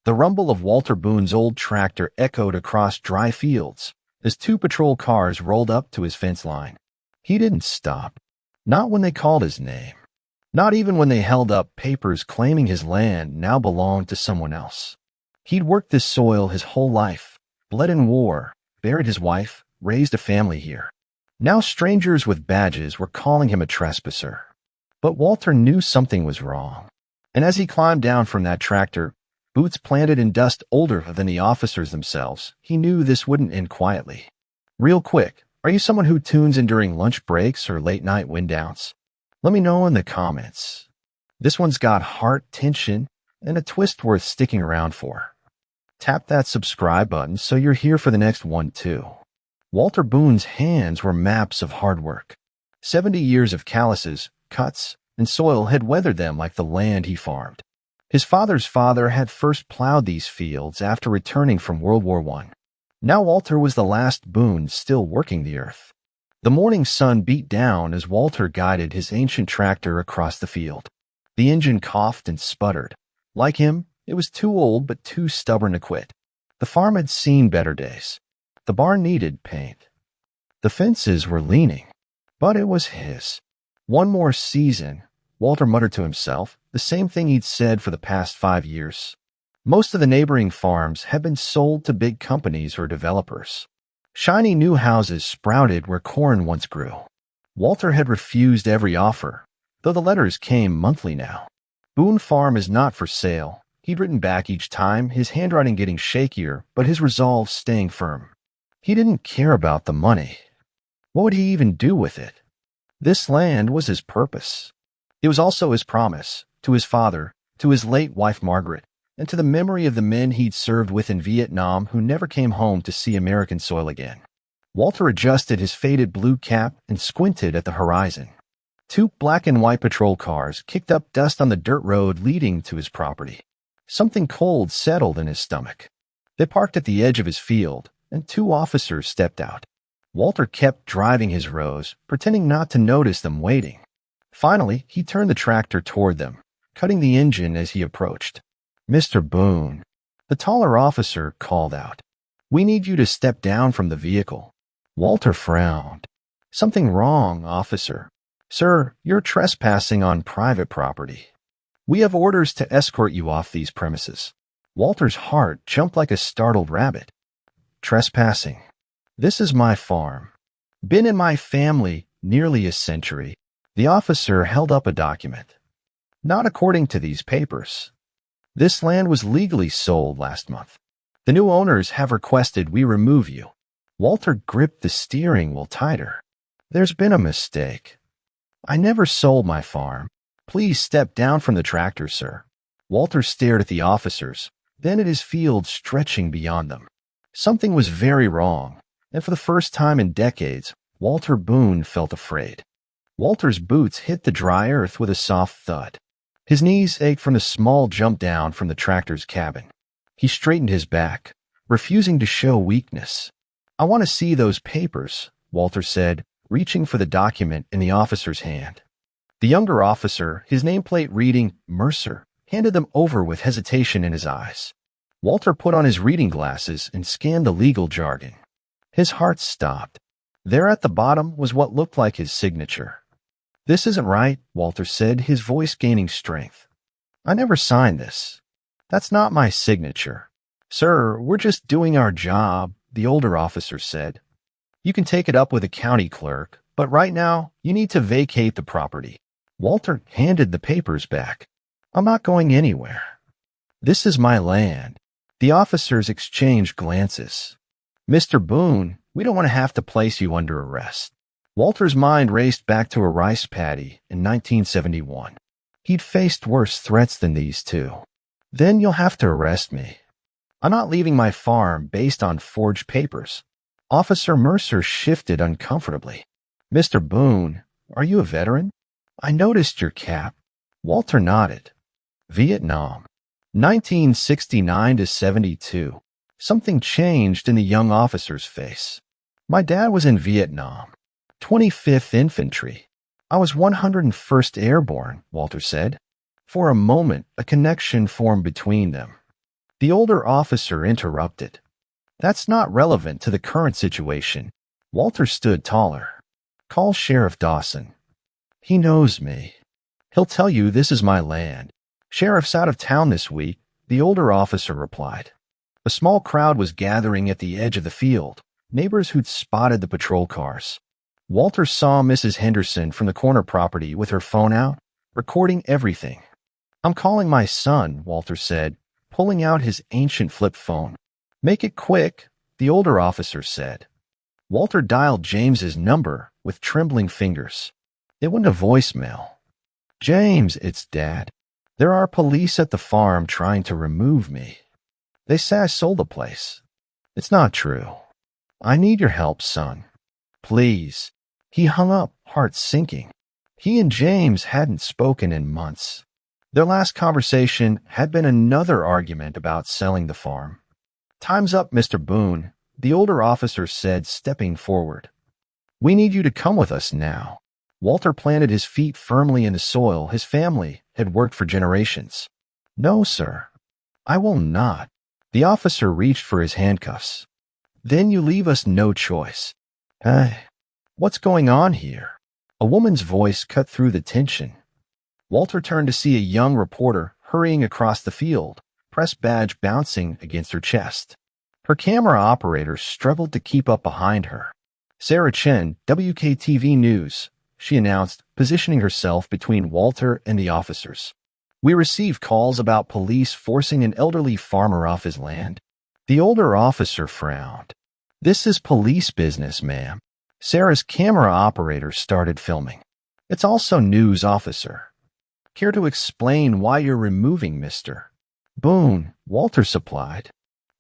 The rumble of Walter Boone's old tractor echoed across dry fields as two patrol cars rolled up to his fence line. He didn't stop. Not when they called his name. Not even when they held up papers claiming his land now belonged to someone else. He'd worked this soil his whole life, bled in war, buried his wife, raised a family here. Now strangers with badges were calling him a trespasser. But Walter knew something was wrong. And as he climbed down from that tractor, boots planted in dust older than the officers themselves, he knew this wouldn't end quietly. Real quick, are you someone who tunes in during lunch breaks or late-night wind downs? Let me know in the comments. This one's got heart, tension, and a twist worth sticking around for. Tap that subscribe button so you're here for the next one too. Walter Boone's hands were maps of hard work. 70 years of calluses, cuts, and soil had weathered them like the land he farmed. His father's father had first plowed these fields after returning from World War I. Now Walter was the last Boone still working the earth. The morning sun beat down as Walter guided his ancient tractor across the field. The engine coughed and sputtered. Like him, it was too old but too stubborn to quit. The farm had seen better days. The barn needed paint. The fences were leaning, but it was his. One more season, Walter muttered to himself, the same thing he'd said for the past 5 years. Most of the neighboring farms had been sold to big companies or developers. Shiny new houses sprouted where corn once grew. Walter had refused every offer, though the letters came monthly now. Boone Farm is not for sale. He'd written back each time, his handwriting getting shakier, but his resolve staying firm. He didn't care about the money. What would he even do with it? This land was his purpose. It was also his promise, to his father, to his late wife Margaret, and to the memory of the men he'd served with in Vietnam who never came home to see American soil again. Walter adjusted his faded blue cap and squinted at the horizon. 2 black and white patrol cars kicked up dust on the dirt road leading to his property. Something cold settled in his stomach. They parked at the edge of his field, and 2 officers stepped out. Walter kept driving his rows, pretending not to notice them waiting. Finally, he turned the tractor toward them, cutting the engine as he approached. "Mr. Boone," the taller officer called out. "We need you to step down from the vehicle." Walter frowned. "Something wrong, officer." "Sir, you're trespassing on private property. We have orders to escort you off these premises." Walter's heart jumped like a startled rabbit. "Trespassing. This is my farm. Been in my family nearly a century." The officer held up a document. "Not according to these papers. This land was legally sold last month. The new owners have requested we remove you." Walter gripped the steering wheel tighter. "There's been a mistake. I never sold my farm. Please step down from the tractor, sir." Walter stared at the officers, then at his field stretching beyond them. Something was very wrong, and for the first time in decades, Walter Boone felt afraid. Walter's boots hit the dry earth with a soft thud. His knees ached from the small jump down from the tractor's cabin. He straightened his back, refusing to show weakness. "I want to see those papers," Walter said, reaching for the document in the officer's hand. The younger officer, his nameplate reading Mercer, handed them over with hesitation in his eyes. Walter put on his reading glasses and scanned the legal jargon. His heart stopped. There at the bottom was what looked like his signature. "This isn't right," Walter said, his voice gaining strength. "I never signed this. That's not my signature." "Sir, we're just doing our job," the older officer said. "You can take it up with the county clerk, but right now you need to vacate the property." Walter handed the papers back. "I'm not going anywhere. This is my land." The officers exchanged glances. "Mr. Boone, we don't want to have to place you under arrest." Walter's mind raced back to a rice paddy in 1971. He'd faced worse threats than these too. "Then you'll have to arrest me. I'm not leaving my farm based on forged papers." Officer Mercer shifted uncomfortably. "Mr. Boone, are you a veteran? I noticed your cap." Walter nodded. "Vietnam. 1969 to 72. Something changed in the young officer's face. "My dad was in Vietnam. 25th Infantry. I was 101st Airborne," Walter said. For a moment, a connection formed between them. The older officer interrupted. That's not relevant to the current situation. Walter stood taller. Call Sheriff Dawson. He knows me. He'll tell you this is my land. Sheriff's out of town this week, the older officer replied. A small crowd was gathering at the edge of the field, neighbors who'd spotted the patrol cars. Walter saw Mrs. Henderson from the corner property with her phone out, recording everything. I'm calling my son, Walter said, pulling out his ancient flip phone. Make it quick, the older officer said. Walter dialed James's number with trembling fingers. It went to voicemail. James, it's Dad. There are police at the farm trying to remove me. They say I sold the place. It's not true. I need your help, son. Please. He hung up, heart sinking. He and James hadn't spoken in months. Their last conversation had been another argument about selling the farm. Time's up, Mr. Boone, the older officer said, stepping forward. We need you to come with us now. Walter planted his feet firmly in the soil his family had worked for generations. No, sir. I will not. The officer reached for his handcuffs. Then you leave us no choice. Hey, what's going on here? A woman's voice cut through the tension. Walter turned to see a young reporter hurrying across the field, press badge bouncing against her chest. Her camera operator struggled to keep up behind her. Sarah Chen, WKTV News, she announced, positioning herself between Walter and the officers. We received calls about police forcing an elderly farmer off his land. The older officer frowned. This is police business, ma'am. Sarah's camera operator started filming. It's also news, officer. Care to explain why you're removing Mr. Boone? Walter supplied.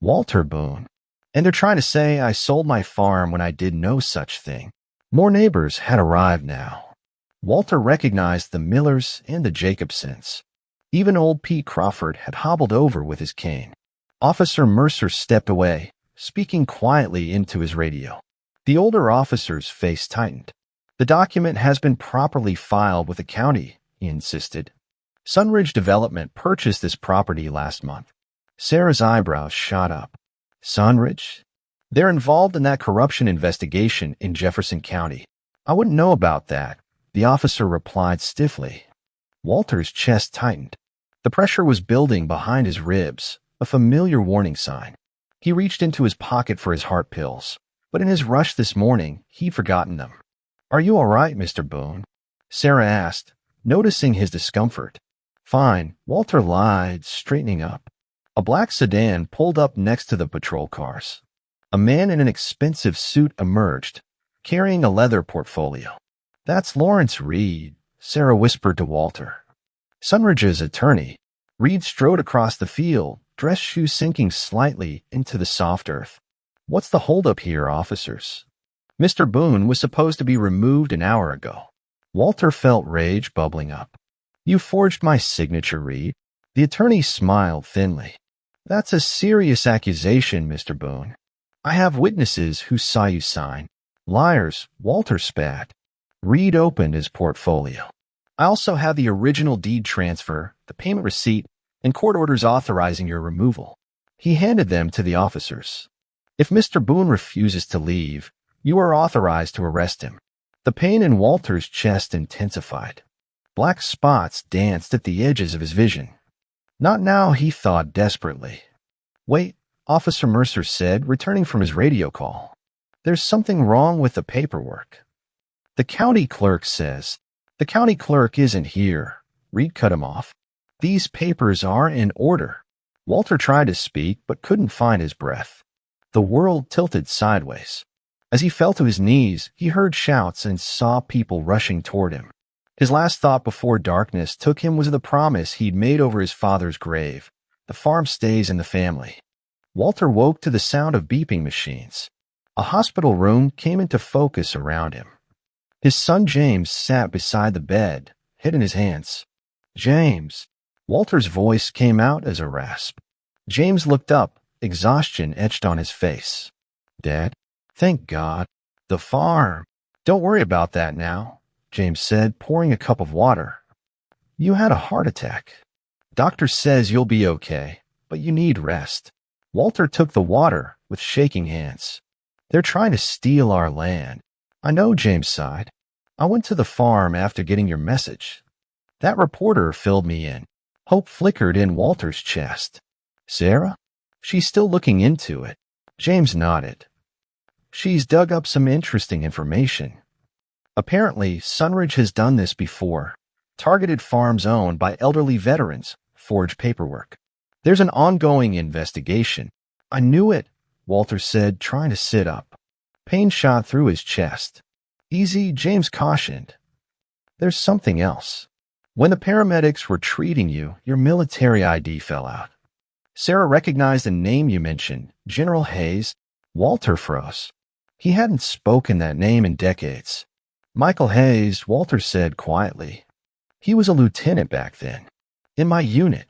Walter Boone. And they're trying to say I sold my farm when I did no such thing. More neighbors had arrived now. Walter recognized the Millers and the Jacobsons. Even old Pete Crawford had hobbled over with his cane. Officer Mercer stepped away, speaking quietly into his radio. The older officer's face tightened. The document has been properly filed with the county, he insisted. Sunridge Development purchased this property last month. Sarah's eyebrows shot up. Sunridge? They're involved in that corruption investigation in Jefferson County. I wouldn't know about that, the officer replied stiffly. Walter's chest tightened. The pressure was building behind his ribs, a familiar warning sign. He reached into his pocket for his heart pills, but in his rush this morning, he'd forgotten them. Are you all right, Mr. Boone? Sarah asked, noticing his discomfort. Fine, Walter lied, straightening up. A black sedan pulled up next to the patrol cars. A man in an expensive suit emerged, carrying a leather portfolio. That's Lawrence Reed, Sarah whispered to Walter. Sunridge's attorney. Reed strode across the field, dress shoes sinking slightly into the soft earth. What's the holdup here, officers? Mr. Boone was supposed to be removed an hour ago. Walter felt rage bubbling up. You forged my signature, Reed. The attorney smiled thinly. That's a serious accusation, Mr. Boone. I have witnesses who saw you sign. Liars, Walter spat. Reed opened his portfolio. I also have the original deed transfer, the payment receipt, and court orders authorizing your removal. He handed them to the officers. If Mr. Boone refuses to leave, you are authorized to arrest him. The pain in Walter's chest intensified. Black spots danced at the edges of his vision. Not now, he thought desperately. Wait, Officer Mercer said, returning from his radio call. There's something wrong with the paperwork. The county clerk says. The county clerk isn't here. Reed cut him off. These papers are in order. Walter tried to speak, but couldn't find his breath. The world tilted sideways. As he fell to his knees, he heard shouts and saw people rushing toward him. His last thought before darkness took him was the promise he'd made over his father's grave. The farm stays in the family. Walter woke to the sound of beeping machines. A hospital room came into focus around him. His son James sat beside the bed, head in his hands. James. Walter's voice came out as a rasp. James looked up, exhaustion etched on his face. Dad? Thank God. The farm. Don't worry about that now, James said, pouring a cup of water. You had a heart attack. Doctor says you'll be okay. but you need rest." Walter took the water with shaking hands. "They're trying to steal our land." "I know," James sighed. "I went to the farm after getting your message. That reporter filled me in." Hope flickered in Walter's chest. "Sarah? She's still looking into it." James nodded. "She's dug up some interesting information. Apparently, Sunridge has done this before. Targeted farms owned by elderly veterans, forged paperwork. There's an ongoing investigation." "I knew it," Walter said, trying to sit up. Pain shot through his chest. "Easy," James cautioned. "There's something else. When the paramedics were treating you, your military ID fell out. Sarah recognized the name you mentioned, General Hayes." Walter froze. He hadn't spoken that name in decades. "Michael Hayes," Walter said quietly. "He was a lieutenant back then. In my unit."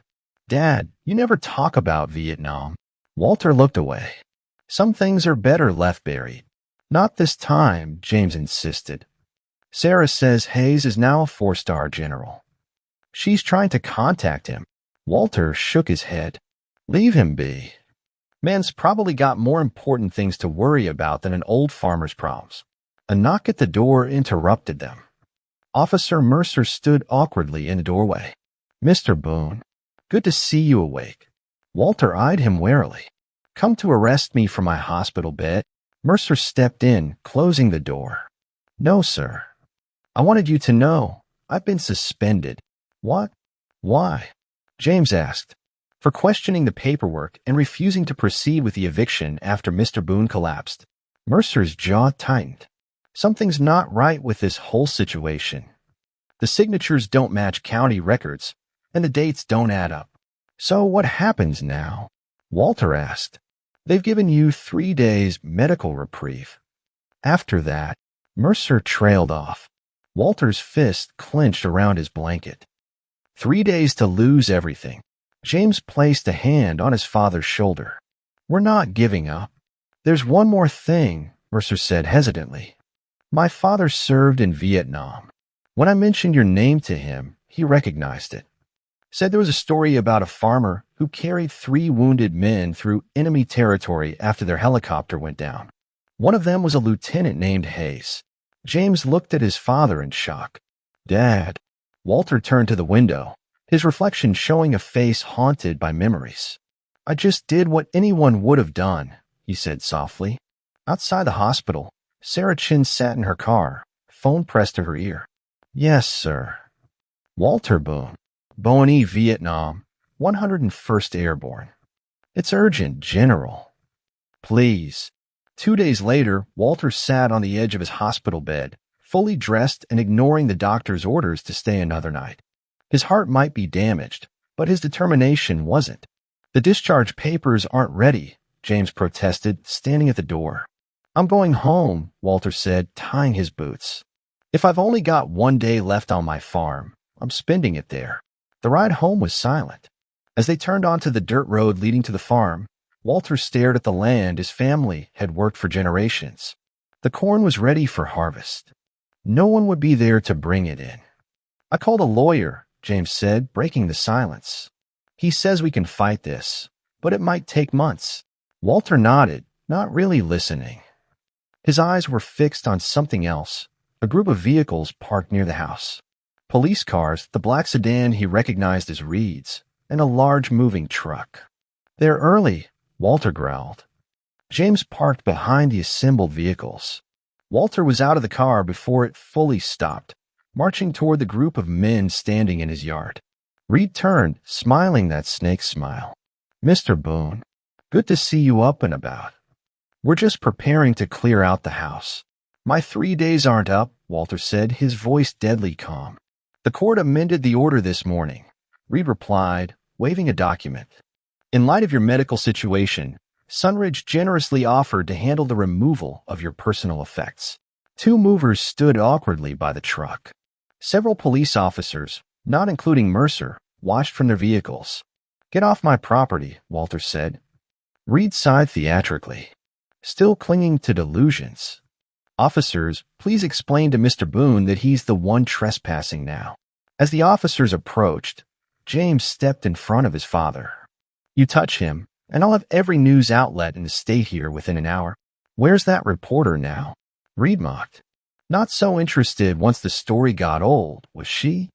"Dad, you never talk about Vietnam." Walter looked away. "Some things are better left buried." "Not this time," James insisted. "Sarah says Hayes is now a 4-star general. She's trying to contact him." Walter shook his head. "Leave him be. Man's probably got more important things to worry about than an old farmer's problems." A knock at the door interrupted them. Officer Mercer stood awkwardly in the doorway. "Mr. Boone, good to see you awake." Walter eyed him warily. "Come to arrest me from my hospital bed?" Mercer stepped in, closing the door. "No, sir. I wanted you to know I've been suspended." "What? Why?" James asked. "For questioning the paperwork and refusing to proceed with the eviction after Mr. Boone collapsed." Mercer's jaw tightened. "Something's not right with this whole situation. The signatures don't match county records, and the dates don't add up." "So what happens now?" Walter asked. "They've given you 3 days medical reprieve. After that," Mercer trailed off. Walter's fist clenched around his blanket. 3 days to lose everything. James placed a hand on his father's shoulder. "We're not giving up." "There's one more thing," Mercer said hesitantly. "My father served in Vietnam. When I mentioned your name to him, he recognized it. Said there was a story about a farmer who carried 3 wounded men through enemy territory after their helicopter went down. One of them was a lieutenant named Hayes." James looked at his father in shock. "Dad." Walter turned to the window, his reflection showing a face haunted by memories. "I just did what anyone would have done," he said softly. Outside the hospital, Sarah Chin sat in her car, phone pressed to her ear. "Yes, sir." "Walter Boone, Boney, Vietnam, 101st Airborne. It's urgent, General. Please." 2 days later, Walter sat on the edge of his hospital bed, fully dressed and ignoring the doctor's orders to stay another night. His heart might be damaged, but his determination wasn't. "The discharge papers aren't ready," James protested, standing at the door. "I'm going home," Walter said, tying his boots. "If I've only got 1 day left on my farm, I'm spending it there." The ride home was silent. As they turned onto the dirt road leading to the farm, Walter stared at the land his family had worked for generations. The corn was ready for harvest. No one would be there to bring it in. "I called a lawyer," James said, breaking the silence. "He says we can fight this, but it might take months." Walter nodded, not really listening. His eyes were fixed on something else, a group of vehicles parked near the house. Police cars, the black sedan he recognized as Reed's, and a large moving truck. "They're early," Walter growled. James parked behind the assembled vehicles. Walter was out of the car before it fully stopped, marching toward the group of men standing in his yard. Reed turned, smiling that snake smile. "Mr. Boone, good to see you up and about. We're just preparing to clear out the house." "My 3 days aren't up," Walter said, his voice deadly calm. "The court amended the order this morning," Reed replied, waving a document. "In light of your medical situation, Sunridge generously offered to handle the removal of your personal effects." 2 movers stood awkwardly by the truck. Several police officers, not including Mercer, watched from their vehicles. "Get off my property," Walter said. Reed sighed theatrically, still clinging to delusions. "Officers, please explain to Mr. Boone that he's the one trespassing now." As the officers approached, James stepped in front of his father. You touch him, and I'll have every news outlet in the state here within an hour. Where's that reporter now? Reed mocked. Not so interested once the story got old, was she?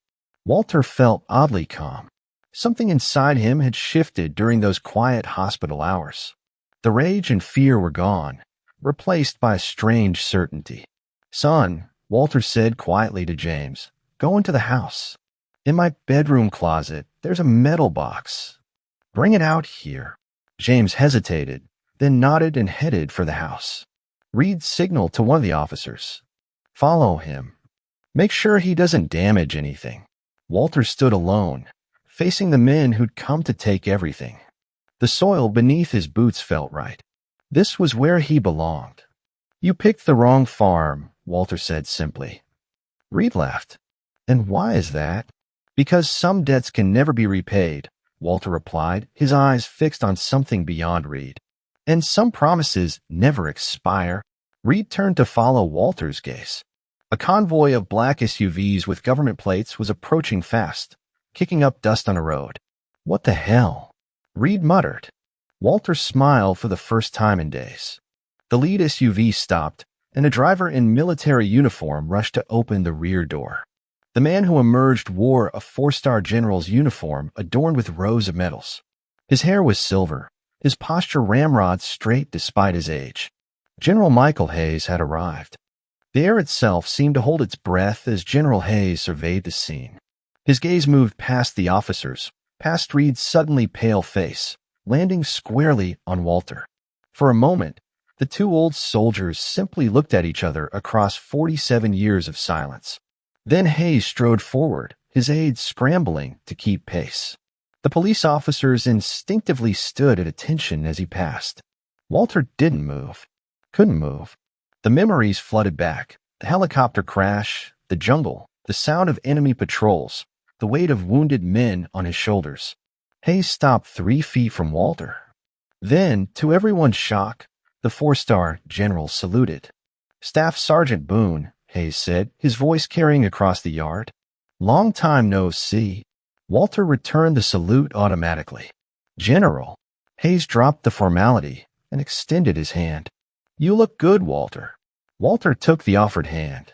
Walter felt oddly calm. Something inside him had shifted during those quiet hospital hours. The rage and fear were gone, replaced by a strange certainty. Son, Walter said quietly to James, go into the house. In my bedroom closet, there's a metal box. Bring it out here. James hesitated, then nodded and headed for the house. Reed signaled to one of the officers. Follow him. Make sure he doesn't damage anything. Walter stood alone, facing the men who'd come to take everything. The soil beneath his boots felt right. This was where he belonged. You picked the wrong farm, Walter said simply. Reed laughed. And why is that? Because some debts can never be repaid, Walter replied, his eyes fixed on something beyond Reed. And some promises never expire. Reed turned to follow Walter's gaze. A convoy of black SUVs with government plates was approaching fast, kicking up dust on a road. What the hell? Reed muttered. Walter smiled for the first time in days. The lead SUV stopped, and a driver in military uniform rushed to open the rear door. The man who emerged wore a four-star general's uniform adorned with rows of medals. His hair was silver, his posture ramrod straight despite his age. General Michael Hayes had arrived. The air itself seemed to hold its breath as General Hayes surveyed the scene. His gaze moved past the officers, past Reed's suddenly pale face, landing squarely on Walter. For a moment, the two old soldiers simply looked at each other across 47 years of silence. Then Hayes strode forward, his aides scrambling to keep pace. The police officers instinctively stood at attention as he passed. Walter didn't move, couldn't move. The memories flooded back. The helicopter crash, the jungle, the sound of enemy patrols, the weight of wounded men on his shoulders. Hayes stopped 3 feet from Walter. Then, to everyone's shock, the four-star general saluted. Staff Sergeant Boone, Hayes said, his voice carrying across the yard. Long time no see. Walter returned the salute automatically. General. Hayes dropped the formality and extended his hand. You look good, Walter. Walter took the offered hand.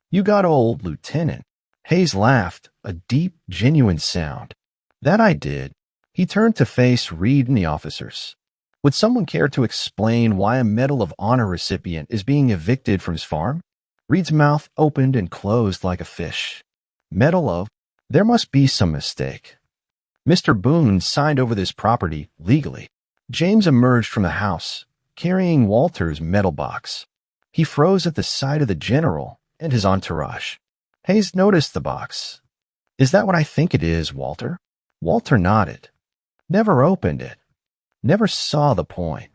You got old, Lieutenant. Hayes laughed, a deep, genuine sound. That I did. He turned to face Reed and the officers. Would someone care to explain why a Medal of Honor recipient is being evicted from his farm? Reed's mouth opened and closed like a fish. Medal of? There must be some mistake. Mr. Boone signed over this property legally. James emerged from the house, carrying Walter's metal box. He froze at the sight of the general and his entourage. Hayes noticed the box. Is that what I think it is, Walter? Walter nodded. Never opened it. Never saw the point.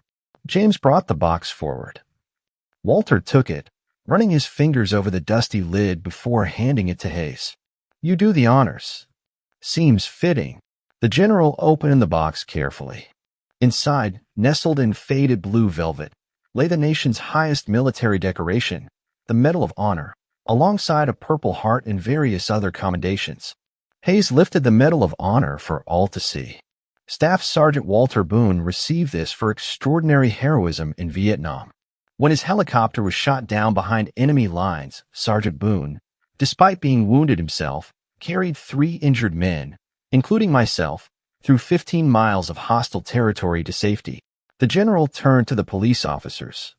James brought the box forward. Walter took it, running his fingers over the dusty lid before handing it to Hayes. You do the honors. Seems fitting. The general opened the box carefully. Inside, nestled in faded blue velvet, lay the nation's highest military decoration, the Medal of Honor, alongside a Purple Heart and various other commendations. Hayes lifted the Medal of Honor for all to see. Staff Sergeant Walter Boone received this for extraordinary heroism in Vietnam. When his helicopter was shot down behind enemy lines, Sergeant Boone, despite being wounded himself, carried 3 injured men, including myself, through 15 miles of hostile territory to safety. The general turned to the police officers.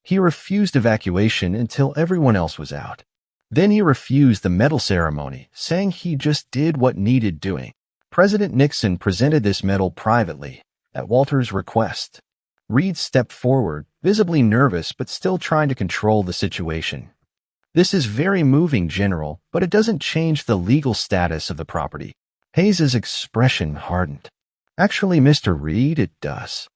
He refused evacuation until everyone else was out. Then he refused the medal ceremony, saying he just did what needed doing. President Nixon presented this medal privately, at Walter's request. Reed stepped forward, visibly nervous but still trying to control the situation. This is very moving, General, but it doesn't change the legal status of the property. Hayes's expression hardened. Actually, Mr. Reed, it does.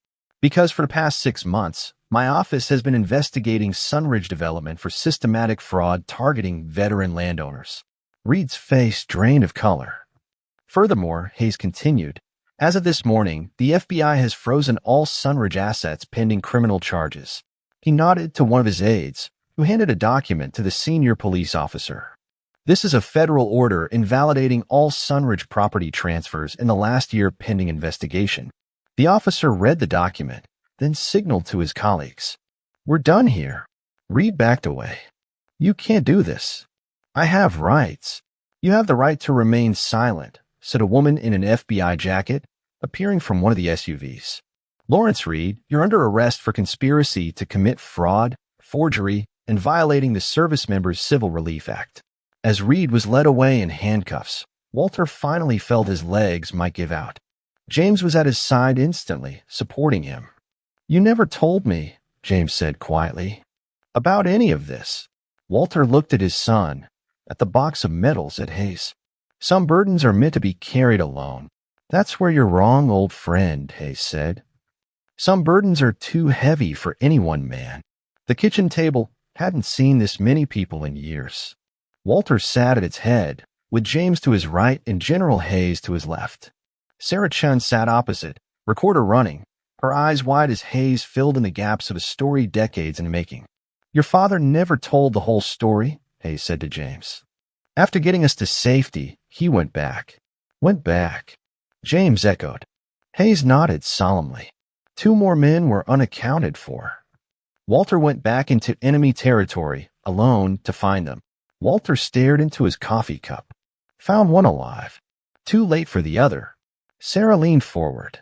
Because for the past 6 months, my office has been investigating Sunridge development for systematic fraud targeting veteran landowners. Reed's face drained of color. Furthermore, Hayes continued, as of this morning, the FBI has frozen all Sunridge assets pending criminal charges. He nodded to one of his aides, who handed a document to the senior police officer. This is a federal order invalidating all Sunridge property transfers in the last year pending investigation. The officer read the document, then signaled to his colleagues. "We're done here." Reed backed away. "You can't do this. I have rights." "You have the right to remain silent," said a woman in an FBI jacket, appearing from one of the SUVs. "Lawrence Reed, you're under arrest for conspiracy to commit fraud, forgery, and violating the Service Members Civil Relief Act." As Reed was led away in handcuffs, Walter finally felt his legs might give out. James was at his side instantly, supporting him. "You never told me," James said quietly, "about any of this." Walter looked at his son, at the box of medals at Hayes. "Some burdens are meant to be carried alone." "That's where you're wrong, old friend," Hayes said. "Some burdens are too heavy for any one man." The kitchen table hadn't seen this many people in years. Walter sat at its head, with James to his right and General Hayes to his left. Sarah Chun sat opposite, recorder running, her eyes wide as Hayes filled in the gaps of a story decades in the making. "Your father never told the whole story," Hayes said to James. "After getting us to safety, he went back." "Went back?" James echoed. Hayes nodded solemnly. 2 more men were unaccounted for. Walter went back into enemy territory, alone, to find them. Walter stared into his coffee cup. Found one alive. Too late for the other. Sarah leaned forward.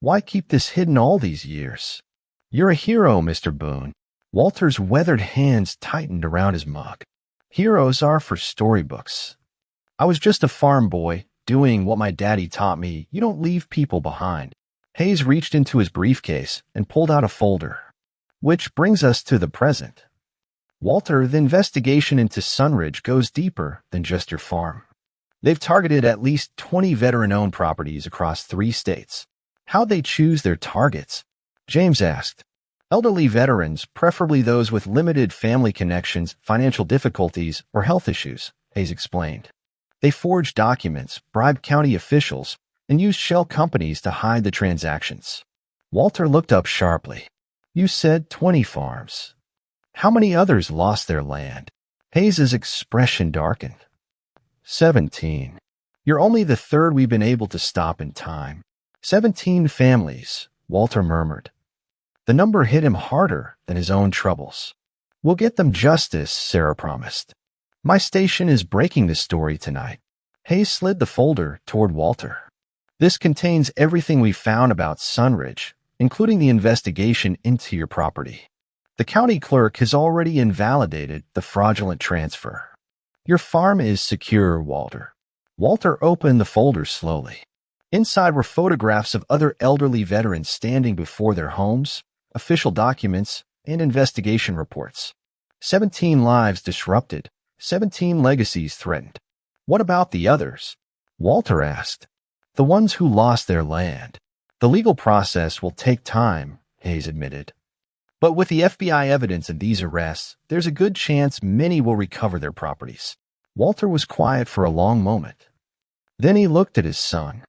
"Why keep this hidden all these years?" "You're a hero, Mr. Boone." Walter's weathered hands tightened around his mug. "Heroes are for storybooks. I was just a farm boy, doing what my daddy taught me. You don't leave people behind." Hayes reached into his briefcase and pulled out a folder. "Which brings us to the present. Walter, the investigation into Sunridge goes deeper than just your farm. They've targeted at least 20 veteran-owned properties across 3 states. How'd they choose their targets?" James asked. "Elderly veterans, preferably those with limited family connections, financial difficulties, or health issues," Hayes explained. "They forged documents, bribed county officials, and used shell companies to hide the transactions." Walter looked up sharply. "You said 20 farms. How many others lost their land?" Hayes's expression darkened. 17. "You're only the 3rd we've been able to stop in time." 17 families, Walter murmured. The number hit him harder than his own troubles. "We'll get them justice," Sarah promised. "My station is breaking this story tonight." Hayes slid the folder toward Walter. "This contains everything we found about Sunridge, including the investigation into your property. The county clerk has already invalidated the fraudulent transfer. Your farm is secure, Walter." Walter opened the folder slowly. Inside were photographs of other elderly veterans standing before their homes, official documents, and investigation reports. 17 lives disrupted, 17 legacies threatened. "What about the others?" Walter asked. "The ones who lost their land. The legal process will take time," Hayes admitted. "But with the FBI evidence of these arrests, there's a good chance many will recover their properties." Walter was quiet for a long moment. Then he looked at his son.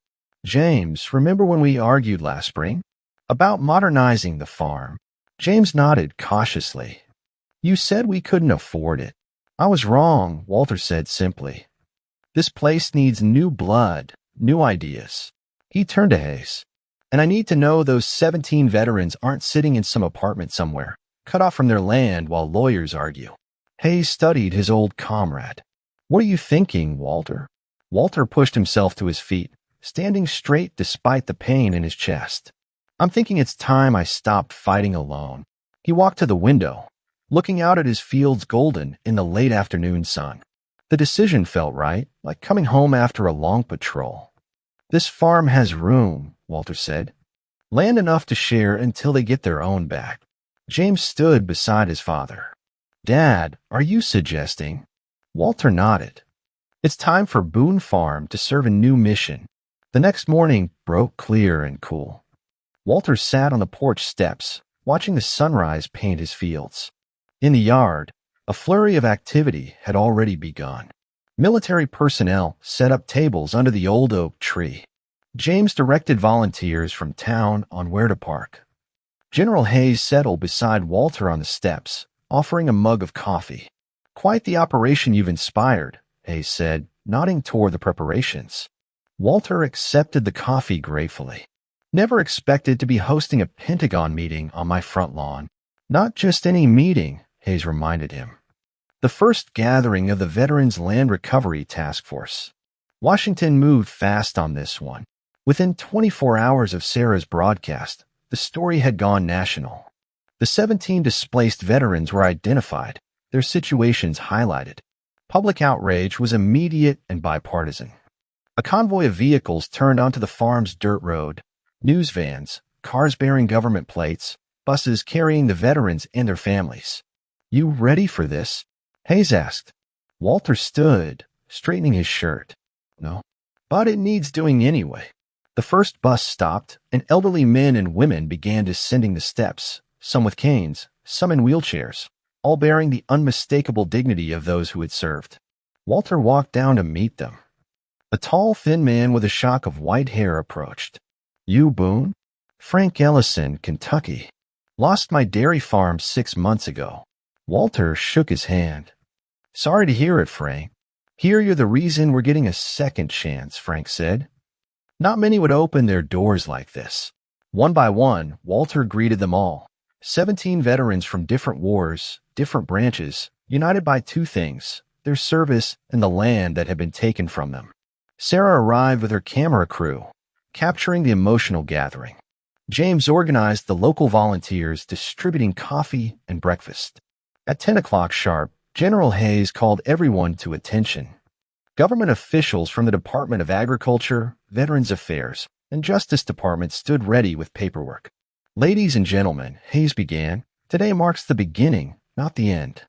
"James, remember when we argued last spring? About modernizing the farm?" James nodded cautiously. "You said we couldn't afford it." "I was wrong," Walter said simply. "This place needs new blood, new ideas." He turned to Hayes. "And I need to know those 17 veterans aren't sitting in some apartment somewhere, cut off from their land while lawyers argue." Hayes studied his old comrade. "What are you thinking, Walter?" Walter pushed himself to his feet, standing straight despite the pain in his chest. "I'm thinking it's time I stopped fighting alone." He walked to the window, looking out at his fields golden in the late afternoon sun. The decision felt right, like coming home after a long patrol. "This farm has room," Walter said. "Land enough to share until they get their own back." James stood beside his father. "Dad, are you suggesting?" Walter nodded. "It's time for Boone Farm to serve a new mission." The next morning broke clear and cool. Walter sat on the porch steps, watching the sunrise paint his fields. In the yard, a flurry of activity had already begun. Military personnel set up tables under the old oak tree. James directed volunteers from town on where to park. General Hayes settled beside Walter on the steps, offering a mug of coffee. "Quite the operation you've inspired," Hayes said, nodding toward the preparations. Walter accepted the coffee gratefully. Never expected to be hosting a Pentagon meeting on my front lawn. Not just any meeting, Hayes reminded him. The first gathering of the Veterans Land Recovery Task Force. Washington moved fast on this one. Within 24 hours of Sarah's broadcast, the story had gone national. The 17 displaced veterans were identified, their situations highlighted. Public outrage was immediate and bipartisan. A convoy of vehicles turned onto the farm's dirt road. News vans, cars bearing government plates, buses carrying the veterans and their families. "You ready for this?" Hayes asked. Walter stood, straightening his shirt. "No, but it needs doing anyway." The first bus stopped, and elderly men and women began descending the steps, some with canes, some in wheelchairs, all bearing the unmistakable dignity of those who had served. Walter walked down to meet them. A tall, thin man with a shock of white hair approached. "You, Boone?" "Frank Ellison, Kentucky. Lost my dairy farm 6 months ago." Walter shook his hand. "Sorry to hear it, Frank. Hear you're the reason we're getting a second chance," Frank said. Not many would open their doors like this. One by one, Walter greeted them all. 17 veterans from different wars, different branches, united by two things: their service and the land that had been taken from them. Sarah arrived with her camera crew, capturing the emotional gathering. James organized the local volunteers, distributing coffee and breakfast. At 10 o'clock sharp, General Hayes called everyone to attention. Government officials from the Department of Agriculture, Veterans Affairs, and Justice Department stood ready with paperwork. "Ladies and gentlemen," Hayes began, "today marks the beginning, not the end.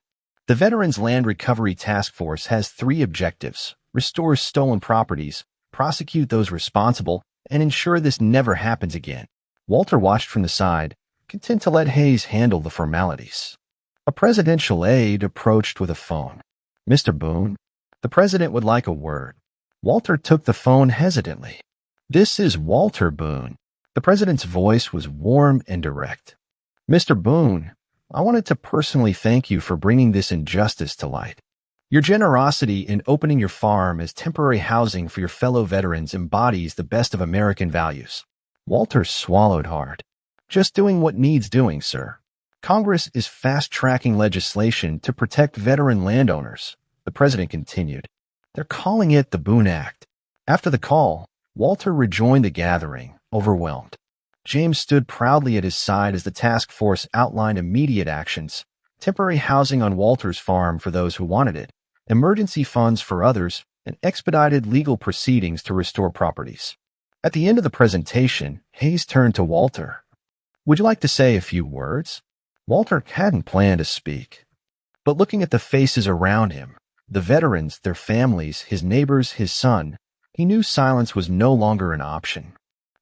The Veterans Land Recovery Task Force has 3 objectives: restore stolen properties, prosecute those responsible, and ensure this never happens again." Walter watched from the side, content to let Hayes handle the formalities. A presidential aide approached with a phone. "Mr. Boone, the president would like a word." Walter took the phone hesitantly. "This is Walter Boone." The president's voice was warm and direct. "Mr. Boone, I wanted to personally thank you for bringing this injustice to light. Your generosity in opening your farm as temporary housing for your fellow veterans embodies the best of American values." Walter swallowed hard. "Just doing what needs doing, sir. Congress is fast-tracking legislation to protect veteran landowners," the president continued. "They're calling it the Boone Act." After the call, Walter rejoined the gathering, overwhelmed. James stood proudly at his side as the task force outlined immediate actions: temporary housing on Walter's farm for those who wanted it, emergency funds for others, and expedited legal proceedings to restore properties. At the end of the presentation, Hayes turned to Walter. "Would you like to say a few words?" Walter hadn't planned to speak. But looking at the faces around him, the veterans, their families, his neighbors, his son, he knew silence was no longer an option.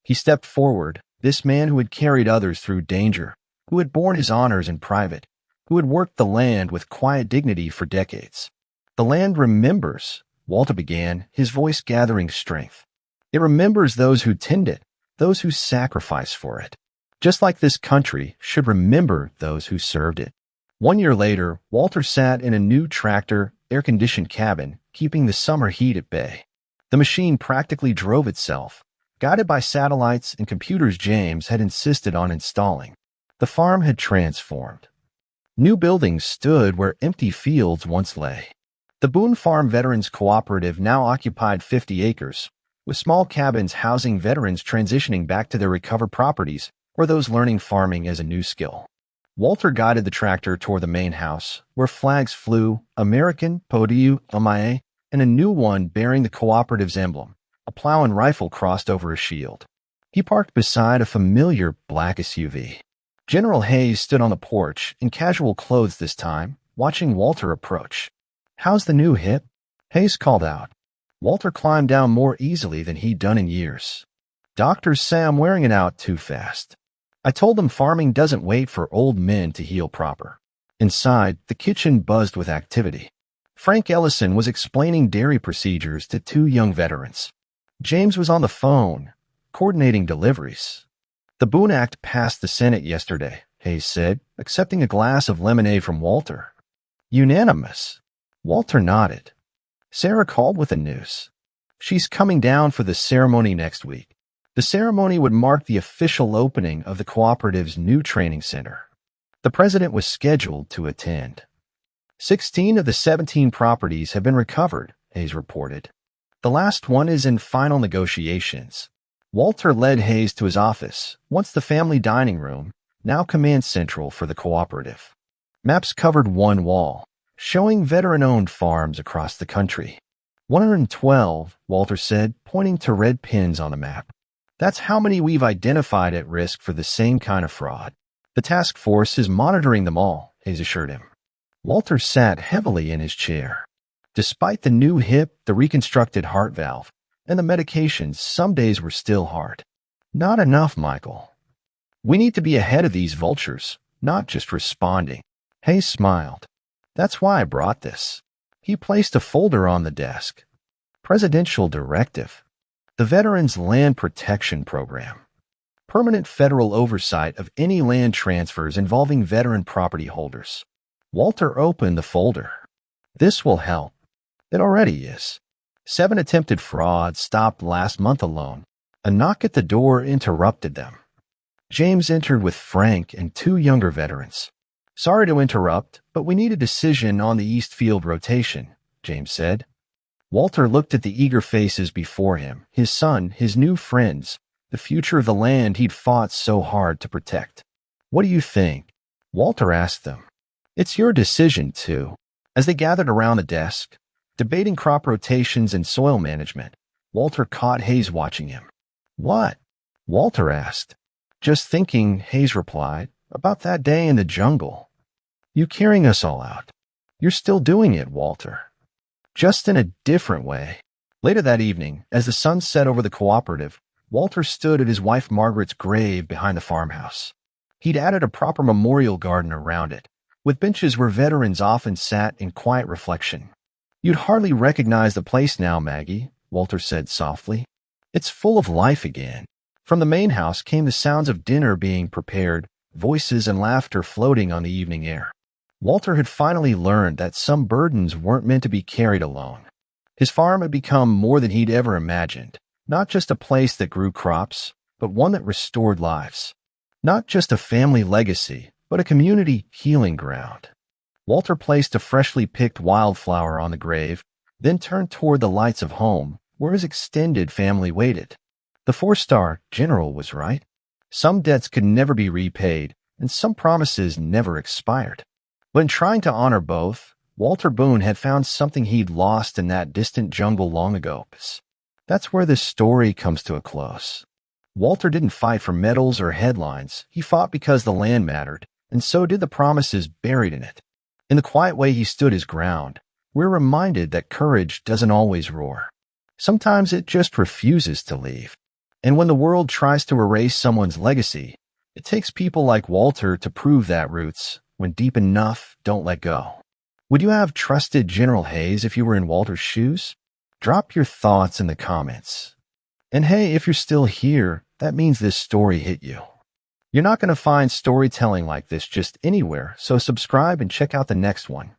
He stepped forward, this man who had carried others through danger, who had borne his honors in private, who had worked the land with quiet dignity for decades. "The land remembers," Walter began, his voice gathering strength. "It remembers those who tend it, those who sacrifice for it. Just like this country should remember those who served it." 1 year later, Walter sat in a new tractor, air-conditioned cabin, keeping the summer heat at bay. The machine practically drove itself, guided by satellites and computers James had insisted on installing. The farm had transformed. New buildings stood where empty fields once lay. The Boone Farm Veterans Cooperative now occupied 50 acres, with small cabins housing veterans transitioning back to their recovered properties or those learning farming as a new skill. Walter guided the tractor toward the main house, where flags flew, American, Podiu, Omae, and a new one bearing the cooperative's emblem. A plow and rifle crossed over a shield. He parked beside a familiar black SUV. General Hayes stood on the porch, in casual clothes this time, watching Walter approach. "How's the new hip?" Hayes called out. Walter climbed down more easily than he'd done in years. "Doctors say I'm wearing it out too fast. I told them farming doesn't wait for old men to heal proper." Inside, the kitchen buzzed with activity. Frank Ellison was explaining dairy procedures to 2 young veterans. James was on the phone, coordinating deliveries. "The Boone Act passed the Senate yesterday," Hayes said, accepting a glass of lemonade from Walter. "Unanimous." Walter nodded. Sarah called with the news. "She's coming down for the ceremony next week." The ceremony would mark the official opening of the cooperative's new training center. The president was scheduled to attend. 16 of the 17 properties have been recovered, Hayes reported. The last one is in final negotiations. Walter led Hayes to his office, once the family dining room, now command central for the cooperative. Maps covered one wall, showing veteran-owned farms across the country. 112, Walter said, pointing to red pins on the map. That's how many we've identified at risk for the same kind of fraud. The task force is monitoring them all, Hayes assured him. Walter sat heavily in his chair. Despite the new hip, the reconstructed heart valve, and the medications, some days were still hard. Not enough, Michael. We need to be ahead of these vultures, not just responding. Hayes smiled. That's why I brought this. He placed a folder on the desk. Presidential Directive. The Veterans Land Protection Program. Permanent federal oversight of any land transfers involving veteran property holders. Walter opened the folder. This will help. It already is. 7 attempted frauds stopped last month alone. A knock at the door interrupted them. James entered with Frank and 2 younger veterans. Sorry to interrupt, but we need a decision on the East Field rotation, James said. Walter looked at the eager faces before him, his son, his new friends, the future of the land he'd fought so hard to protect. What do you think? Walter asked them. It's your decision, too. As they gathered around the desk, debating crop rotations and soil management, Walter caught Hayes watching him. What? Walter asked. Just thinking, Hayes replied, about that day in the jungle. You carrying us all out. You're still doing it, Walter. Just in a different way. Later that evening, as the sun set over the cooperative, Walter stood at his wife Margaret's grave behind the farmhouse. He'd added a proper memorial garden around it, with benches where veterans often sat in quiet reflection. You'd hardly recognize the place now, Maggie, Walter said softly. It's full of life again. From the main house came the sounds of dinner being prepared, voices and laughter floating on the evening air. Walter had finally learned that some burdens weren't meant to be carried alone. His farm had become more than he'd ever imagined, not just a place that grew crops, but one that restored lives. Not just a family legacy, but a community healing ground. Walter placed a freshly picked wildflower on the grave, then turned toward the lights of home, where his extended family waited. The 4-star general was right. Some debts could never be repaid, and some promises never expired. But in trying to honor both, Walter Boone had found something he'd lost in that distant jungle long ago. That's where this story comes to a close. Walter didn't fight for medals or headlines. He fought because the land mattered, and so did the promises buried in it. In the quiet way he stood his ground, we're reminded that courage doesn't always roar. Sometimes it just refuses to leave. And when the world tries to erase someone's legacy, it takes people like Walter to prove that roots, when deep enough, don't let go. Would you have trusted General Hayes if you were in Walter's shoes? Drop your thoughts in the comments. And hey, if you're still here, that means this story hit you. You're not going to find storytelling like this just anywhere, so subscribe and check out the next one.